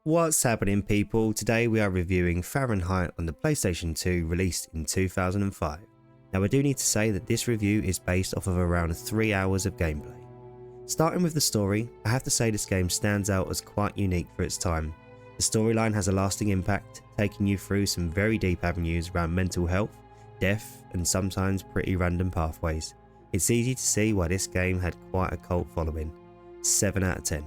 What's happening, people? Today we are reviewing Farenheit on the PlayStation 2, released in 2005. Now I do need to say that this review is based off of around 3 hours of gameplay. Starting with the story, I have to say this game stands out as quite unique for its time. The storyline has a lasting impact, taking you through some very deep avenues around mental health, death and sometimes pretty random pathways. It's easy to see why this game had quite a cult following. 7 out of 10.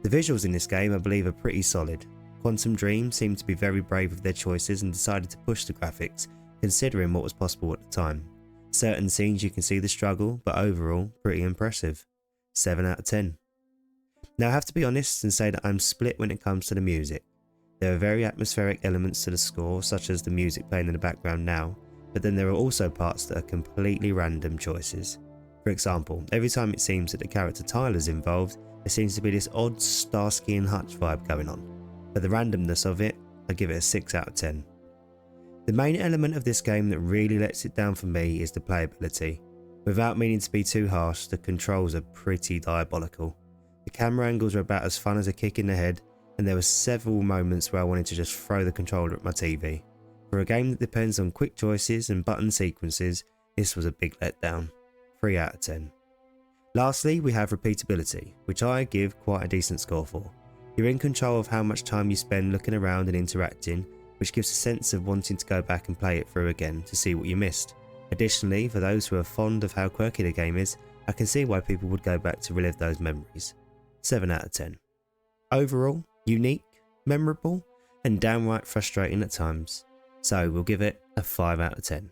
The visuals in this game I believe are pretty solid. Quantum Dream seemed to be very brave with their choices and decided to push the graphics, considering what was possible at the time. Certain scenes you can see the struggle, but overall pretty impressive. 7 out of 10. Now I have to be honest and say that I'm split when it comes to the music. There are very atmospheric elements to the score, such as the music playing in the background now, but then there are also parts that are completely random choices. For example, every time it seems that the character Tyler's involved, there seems to be this odd Starsky and Hutch vibe going on. For the randomness of it, I give it a 6 out of 10. The main element of this game that really lets it down for me is the playability. Without meaning to be too harsh, the controls are pretty diabolical. The camera angles are about as fun as a kick in the head, and there were several moments where I wanted to just throw the controller at my TV. For a game that depends on quick choices and button sequences, this was a big letdown. 3 out of 10. Lastly, we have repeatability, which I give quite a decent score for. You're in control of how much time you spend looking around and interacting, which gives a sense of wanting to go back and play it through again to see what you missed. Additionally, for those who are fond of how quirky the game is, I can see why people would go back to relive those memories. 7 out of 10. Overall, unique, memorable, and downright frustrating at times. So we'll give it a 5 out of 10.